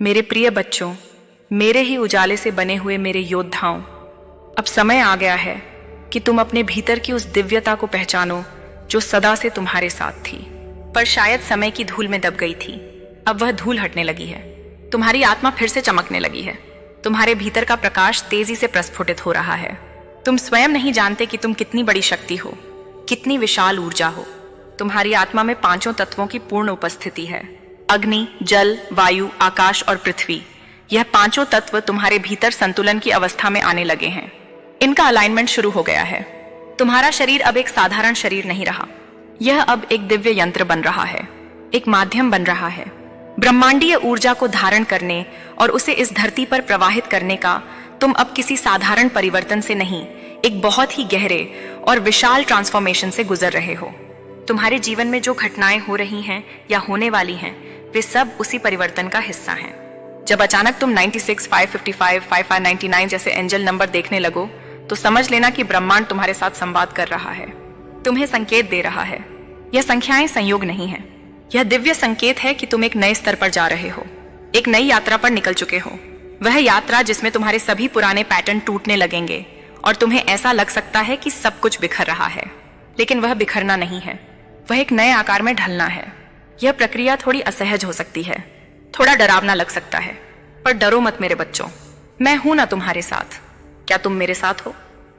मेरे प्रिय बच्चों, मेरे ही उजाले से बने हुए मेरे योद्धाओं, अब समय आ गया है कि तुम अपने भीतर की उस दिव्यता को पहचानो जो सदा से तुम्हारे साथ थी, पर शायद समय की धूल में दब गई थी। अब वह धूल हटने लगी है। तुम्हारी आत्मा फिर से चमकने लगी है। तुम्हारे भीतर का प्रकाश तेजी से प्रस्फुटित हो रहा है। तुम स्वयं नहीं जानते कि तुम कितनी बड़ी शक्ति हो, कितनी विशाल ऊर्जा हो। तुम्हारी आत्मा में पांचों तत्वों की पूर्ण उपस्थिति है। अग्नि, जल, वायु, आकाश और पृथ्वी, यह पांचों तत्व तुम्हारे भीतर संतुलन की अवस्था में आने लगे हैं। इनका अलाइनमेंट शुरू हो गया है। तुम्हारा शरीर अब एक साधारण शरीर नहीं रहा। यह अब एक दिव्य यंत्र बन रहा है, एक माध्यम बन रहा है ब्रह्मांडीय ऊर्जा को धारण करने और उसे इस धरती पर प्रवाहित करने का। तुम अब किसी साधारण परिवर्तन से नहीं, एक बहुत ही गहरे और विशाल ट्रांसफॉर्मेशन से गुजर रहे हो। तुम्हारे जीवन में जो घटनाएं हो रही हैं या होने वाली हैं, वे सब उसी परिवर्तन का हिस्सा हैं। जब अचानक तुम 96, 555, 5599 जैसे एंजल नंबर देखने लगो, तो समझ लेना कि ब्रह्मांड तुम्हारे साथ संवाद कर रहा है, तुम्हें संकेत दे रहा है। यह संख्याएं संयोग नहीं है, यह दिव्य संकेत है कि तुम एक नए स्तर पर जा रहे हो, एक नई यात्रा पर निकल चुके हो। वह यात्रा जिसमें तुम्हारे सभी पुराने पैटर्न टूटने लगेंगे और तुम्हें ऐसा लग सकता है कि सब कुछ बिखर रहा है, लेकिन वह बिखरना नहीं है, वह एक नए आकार में ढलना है। यह प्रक्रिया थोड़ी असहज हो सकती है, थोड़ा डरावना लग सकता है, पर डरो मत मेरे बच्चों, मैं हूं ना तुम्हारे साथ। क्या तुम मेरे साथ हो?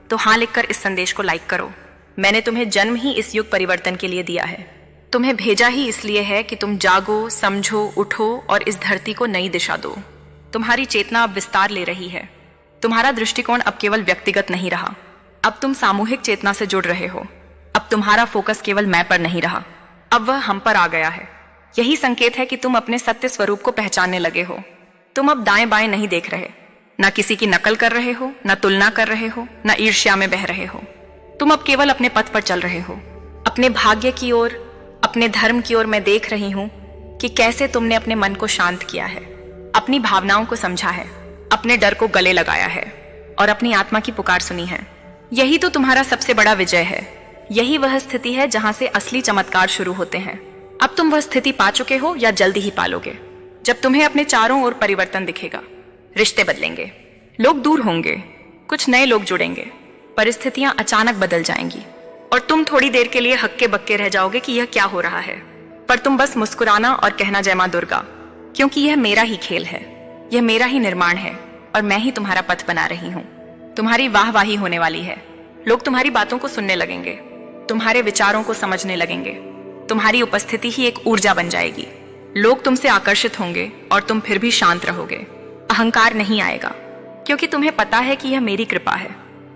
तो हाँ लिखकर इस संदेश को लाइक करो। मैंने तुम्हें जन्म ही इस युग परिवर्तन के लिए दिया है। तुम्हें भेजा ही इसलिए है कि तुम जागो, समझो, उठो और इस धरती को नई दिशा दो। तुम्हारी चेतना अब विस्तार ले रही है। तुम्हारा दृष्टिकोण अब केवल व्यक्तिगत नहीं रहा, अब तुम सामूहिक चेतना से जुड़ रहे हो। अब तुम्हारा फोकस केवल मैं पर नहीं रहा, अब वह हम पर आ गया है। यही संकेत है कि तुम अपने सत्य स्वरूप को पहचानने लगे हो। तुम अब दाएं बाएं नहीं देख रहे, ना किसी की नकल कर रहे हो, ना तुलना कर रहे हो, ना ईर्ष्या में बह रहे हो। तुम अब केवल अपने पथ पर चल रहे हो, अपने भाग्य की ओर, अपने धर्म की ओर। मैं देख रही हूं कि कैसे तुमने अपने मन को शांत किया है, अपनी भावनाओं को समझा है, अपने डर को गले लगाया है और अपनी आत्मा की पुकार सुनी है। यही तो तुम्हारा सबसे बड़ा विजय है। यही वह स्थिति है जहां से असली चमत्कार शुरू होते हैं। अब तुम वह स्थिति पा चुके हो या जल्दी ही पालोगे, जब तुम्हें अपने चारों ओर परिवर्तन दिखेगा। रिश्ते बदलेंगे, लोग दूर होंगे, कुछ नए लोग जुड़ेंगे, परिस्थितियां अचानक बदल जाएंगी और तुम थोड़ी देर के लिए हक्के बक्के रह जाओगे कि यह क्या हो रहा है। पर तुम बस मुस्कुराना और कहना जय मां दुर्गा, क्योंकि यह मेरा ही खेल है, यह मेरा ही निर्माण है और मैं ही तुम्हारा पथ बना रही हूं। तुम्हारी वाहवाही होने वाली है। लोग तुम्हारी बातों को सुनने लगेंगे, तुम्हारे विचारों को समझने लगेंगे। तुम्हारी उपस्थिति ही एक ऊर्जा बन जाएगी। लोग तुमसे आकर्षित होंगे और तुम फिर भी शांत रहोगे। अहंकार नहीं आएगा, क्योंकि तुम्हें पता है कि यह मेरी कृपा है,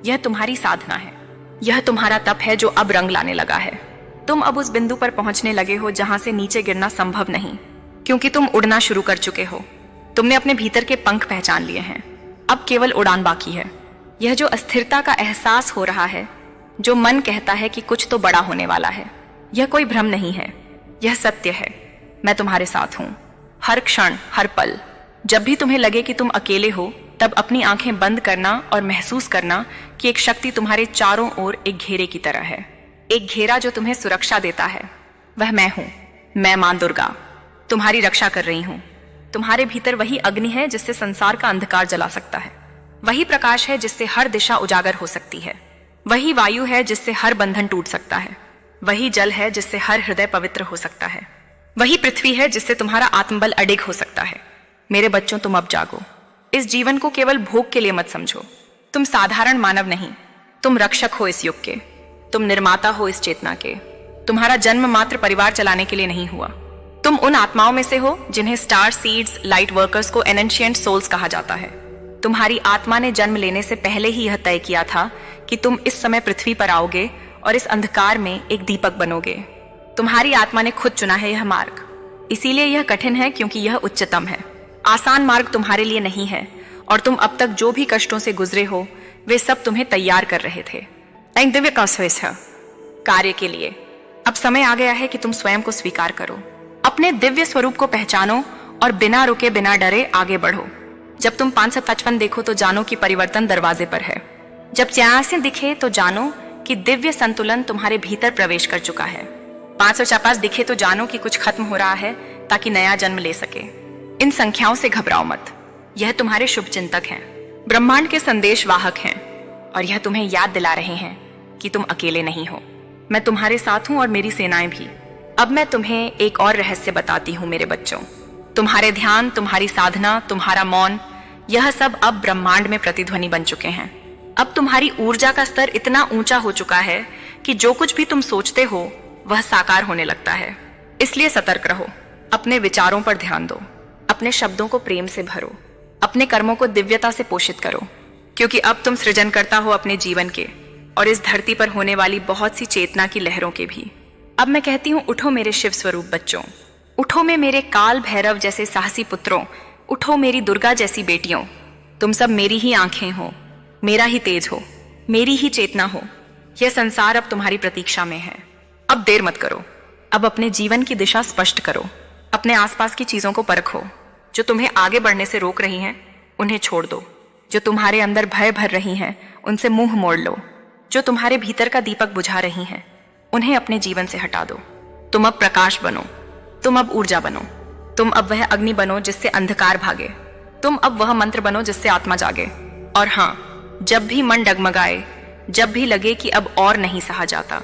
यह तुम्हारी साधना है, यह तुम्हारा तप है जो अब रंग लाने लगा है। तुम अब उस बिंदु पर पहुंचने लगे हो जहां से नीचे गिरना संभव नहीं, क्योंकि तुम उड़ना शुरू कर चुके हो। तुमने अपने भीतर के पंख पहचान लिए हैं, अब केवल उड़ान बाकी है। यह जो अस्थिरता का एहसास हो रहा है, जो मन कहता है कि कुछ तो बड़ा होने वाला है, यह कोई भ्रम नहीं है, यह सत्य है। मैं तुम्हारे साथ हूं, हर क्षण, हर पल। जब भी तुम्हें लगे कि तुम अकेले हो, तब अपनी आंखें बंद करना और महसूस करना कि एक शक्ति तुम्हारे चारों ओर एक घेरे की तरह है, एक घेरा जो तुम्हें सुरक्षा देता है। वह मैं हूं, मैं मां दुर्गा, तुम्हारी रक्षा कर रही हूं। तुम्हारे भीतर वही अग्नि है जिससे संसार का अंधकार जला सकता है, वही प्रकाश है जिससे हर दिशा उजागर हो सकती है, वही वायु है जिससे हर बंधन टूट सकता है, वही जल है जिससे हर हृदय पवित्र हो सकता है, वही पृथ्वी है जिससे तुम्हारा आत्मबल अडिग हो सकता है। मेरे बच्चों, तुम अब जागो। इस जीवन को केवल भोग के लिए मत समझो। तुम साधारण मानव नहीं, तुम रक्षक हो इस युग के, तुम निर्माता हो इस चेतना के। तुम्हारा जन्म मात्र परिवार चलाने के लिए नहीं हुआ। तुम उन आत्माओं में से हो जिन्हें स्टार सीड्स, लाइट वर्कर्स को एनेंशिएंट सोल्स कहा जाता है। तुम्हारी आत्मा ने जन्म लेने से पहले ही यह तय किया था कि तुम इस समय पृथ्वी पर आओगे और इस अंधकार में एक दीपक बनोगे। तुम्हारी आत्मा ने खुद चुना है यह मार्ग, इसीलिए यह कठिन है क्योंकि यह उच्चतम है। आसान मार्ग तुम्हारे लिए नहीं है और तुम अब तक जो भी कष्टों से गुजरे हो, वे सब तुम्हें तैयार कर रहे थे एक दिव्य कार्य के लिए। अब समय आ गया है कि तुम स्वयं को स्वीकार करो, अपने दिव्य स्वरूप को पहचानो और बिना रुके, बिना डरे आगे बढ़ो। जब तुम 555 देखो तो जानो कि परिवर्तन दरवाजे पर है। जब 84 दिखे तो जानो कि दिव्य संतुलन तुम्हारे भीतर प्रवेश कर चुका है। 555 दिखे तो जानो कि कुछ खत्म हो रहा है ताकि नया जन्म ले सके। इन संख्याओं से घबराओ मत। यह तुम्हारे शुभ चिंतक हैं, ब्रह्मांड के संदेश वाहक हैं, और यह तुम्हें याद दिला रहे हैं कि तुम अकेले नहीं हो। मैं तुम्हारे साथ हूं और मेरी सेनाएं भी। अब मैं तुम्हें एक और रहस्य बताती हूँ मेरे बच्चों। तुम्हारे ध्यान, तुम्हारी साधना, तुम्हारा मौन, यह सब अब ब्रह्मांड में प्रतिध्वनि बन चुके हैं। अब तुम्हारी ऊर्जा का स्तर इतना ऊंचा हो चुका है कि जो कुछ भी तुम सोचते हो वह साकार होने लगता है। इसलिए सतर्क रहो, अपने विचारों पर ध्यान दो, अपने शब्दों को प्रेम से भरो, अपने कर्मों को दिव्यता से पोषित करो, क्योंकि अब तुम सृजनकर्ता हो अपने जीवन के और इस धरती पर होने वाली बहुत सी चेतना की लहरों के भी। अब मैं कहती हूँ, उठो मेरे शिव स्वरूप बच्चों, उठो में मेरे काल भैरव जैसे साहसी पुत्रों, उठो मेरी दुर्गा जैसी बेटियों। तुम सब मेरी ही आंखें हो, मेरा ही तेज हो, मेरी ही चेतना हो। यह संसार अब तुम्हारी प्रतीक्षा में है। अब देर मत करो, अब अपने जीवन की दिशा स्पष्ट करो। अपने आसपास की चीजों को परखो। जो तुम्हें आगे बढ़ने से रोक रही हैं उन्हें छोड़ दो। जो तुम्हारे अंदर भय भर रही हैं उनसे मुंह मोड़ लो। जो तुम्हारे भीतर का दीपक बुझा रही हैं उन्हें अपने जीवन से हटा दो। तुम अब प्रकाश बनो, तुम अब ऊर्जा बनो, तुम अब वह अग्नि बनो जिससे अंधकार भागे, तुम अब वह मंत्र बनो जिससे आत्मा जागे। और हाँ, जब भी मन डगमगाए, जब भी लगे कि अब और नहीं सहा जाता,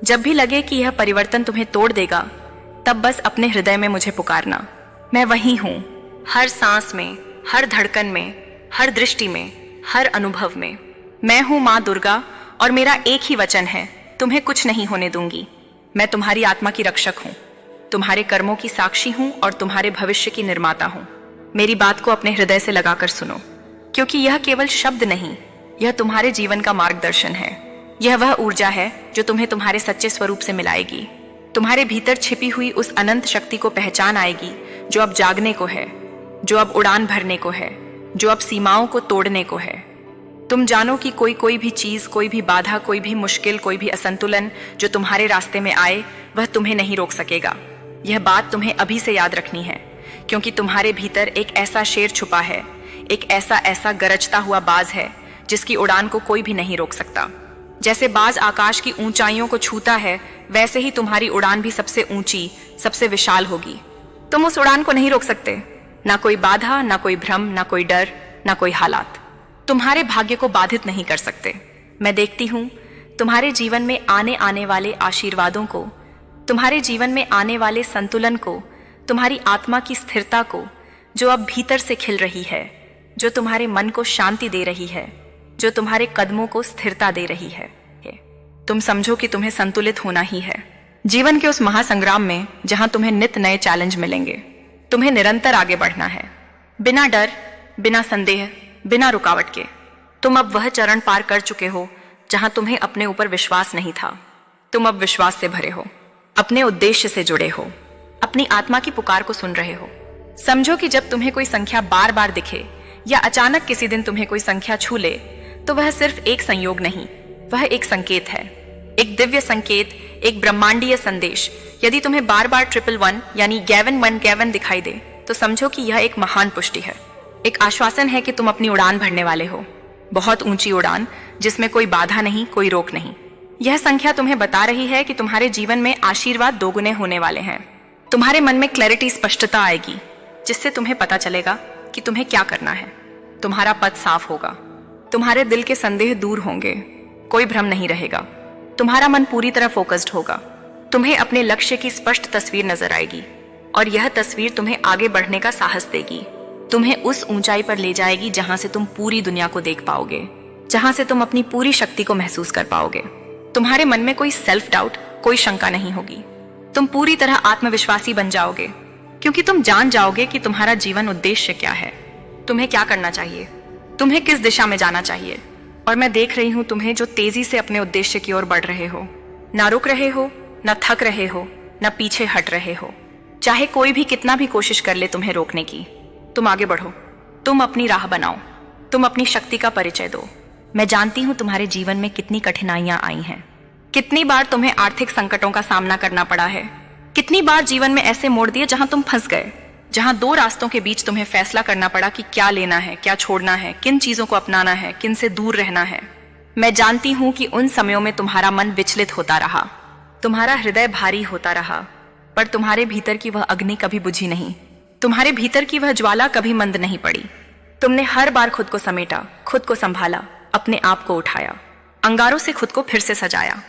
जब भी लगे कि यह परिवर्तन तुम्हें तोड़ देगा, तब बस अपने हृदय में मुझे पुकारना। मैं वही हूं, हर सांस में, हर धड़कन में, हर दृष्टि में, हर अनुभव में। मैं हूं माँ दुर्गा और मेरा एक ही वचन है, तुम्हें कुछ नहीं होने दूंगी। मैं तुम्हारी आत्मा की रक्षक हूं, तुम्हारे कर्मों की साक्षी हूं और तुम्हारे भविष्य की निर्माता हूं। मेरी बात को अपने हृदय से लगाकर सुनो, क्योंकि यह केवल शब्द नहीं, यह तुम्हारे जीवन का मार्गदर्शन है। यह वह ऊर्जा है जो तुम्हें तुम्हारे सच्चे स्वरूप से मिलाएगी। तुम्हारे भीतर छिपी हुई उस अनंत शक्ति को पहचान आएगी जो अब जागने को है, जो अब उड़ान भरने को है, जो अब सीमाओं को तोड़ने को है। तुम जानो कि कोई भी चीज, कोई भी बाधा, कोई भी मुश्किल, कोई भी असंतुलन जो तुम्हारे रास्ते में आए वह तुम्हें नहीं रोक सकेगा। यह बात तुम्हें अभी से याद रखनी है, क्योंकि तुम्हारे भीतर एक ऐसा शेर छुपा है, एक ऐसा गरजता हुआ बाज है जिसकी उड़ान को कोई भी नहीं रोक सकता। जैसे बाज आकाश की ऊंचाइयों को छूता है, वैसे ही तुम्हारी उड़ान भी सबसे ऊंची, सबसे विशाल होगी। तुम उस उड़ान को नहीं रोक सकते। ना कोई बाधा, ना कोई भ्रम, ना कोई डर, ना कोई हालात तुम्हारे भाग्य को बाधित नहीं कर सकते। मैं देखती हूँ तुम्हारे जीवन में आने वाले आशीर्वादों को, तुम्हारे जीवन में आने वाले संतुलन को, तुम्हारी आत्मा की स्थिरता को, जो अब भीतर से खिल रही है, जो तुम्हारे मन को शांति दे रही है, जो तुम्हारे कदमों को स्थिरता दे रही है। तुम समझो कि तुम्हें संतुलित होना ही है जीवन के उस महासंग्राम में जहां तुम्हें नित नए चैलेंज मिलेंगे। तुम्हें निरंतर आगे बढ़ना है, बिना डर, बिना संदेह, बिना रुकावट के। तुम अब वह चरण पार कर चुके हो जहां तुम्हें अपने ऊपर विश्वास नहीं था। तुम अब विश्वास से भरे हो, अपने उद्देश्य से जुड़े हो, अपनी आत्मा की पुकार को सुन रहे हो। समझो कि जब तुम्हें कोई संख्या बार बार दिखे या अचानक किसी दिन तुम्हें कोई संख्या छू ले, तो वह सिर्फ एक संयोग नहीं, वह एक संकेत है, एक दिव्य संकेत, एक ब्रह्मांडीय संदेश। यदि तुम्हें बार बार 111 यानी गैवन दिखाई दे, तो समझो कि यह एक महान पुष्टि है, एक आश्वासन है कि तुम अपनी उड़ान भरने वाले हो, बहुत ऊंची उड़ान जिसमें कोई बाधा नहीं, कोई रोक नहीं। यह संख्या तुम्हें बता रही है कि तुम्हारे जीवन में आशीर्वाद दोगुने होने वाले हैं। तुम्हारे मन में क्लैरिटी, स्पष्टता आएगी, जिससे तुम्हें पता चलेगा कि तुम्हें क्या करना है। तुम्हारा पथ साफ होगा, तुम्हारे दिल के संदेह दूर होंगे, कोई भ्रम नहीं रहेगा, तुम्हारा मन पूरी तरह फोकस्ड होगा। तुम्हें अपने लक्ष्य की स्पष्ट तस्वीर नजर आएगी और यह तस्वीर तुम्हें आगे बढ़ने का साहस देगी, तुम्हें उस ऊंचाई पर ले जाएगी जहां से तुम पूरी दुनिया को देख पाओगे, जहां से तुम अपनी पूरी शक्ति को महसूस कर पाओगे। तुम्हारे मन में कोई सेल्फ डाउट, कोई शंका नहीं होगी। तुम पूरी तरह आत्मविश्वासी बन जाओगे, क्योंकि तुम जान जाओगे कि तुम्हारा जीवन उद्देश्य क्या है, तुम्हें क्या करना चाहिए, तुम्हें किस दिशा में जाना चाहिए। और मैं देख रही हूं तुम्हें जो तेजी से अपने उद्देश्य की ओर बढ़ रहे हो, ना रुक रहे हो, ना थक रहे हो, ना पीछे हट रहे हो। चाहे कोई भी कितना भी कोशिश कर ले तुम्हें रोकने की, तुम आगे बढ़ो, तुम अपनी राह बनाओ, तुम अपनी शक्ति का परिचय दो। मैं जानती हूं तुम्हारे जीवन में कितनी कठिनाइयां आई हैं, कितनी बार तुम्हें आर्थिक संकटों का सामना करना पड़ा है, कितनी बार जीवन में ऐसे मोड़ दिए जहां तुम फंस गए, जहां दो रास्तों के बीच तुम्हें फैसला करना पड़ा कि क्या लेना है, क्या छोड़ना है, किन चीजों को अपनाना है, किन से दूर रहना है। मैं जानती हूं कि उन समयों में तुम्हारा मन विचलित होता रहा, तुम्हारा हृदय भारी होता रहा, पर तुम्हारे भीतर की वह अग्नि कभी बुझी नहीं। तुम्हारे भीतर की वह ज्वाला कभी मंद नहीं पड़ी। तुमने हर बार खुद को समेटा, खुद को संभाला, अपने आप को उठाया, अंगारों से खुद को फिर से सजाया।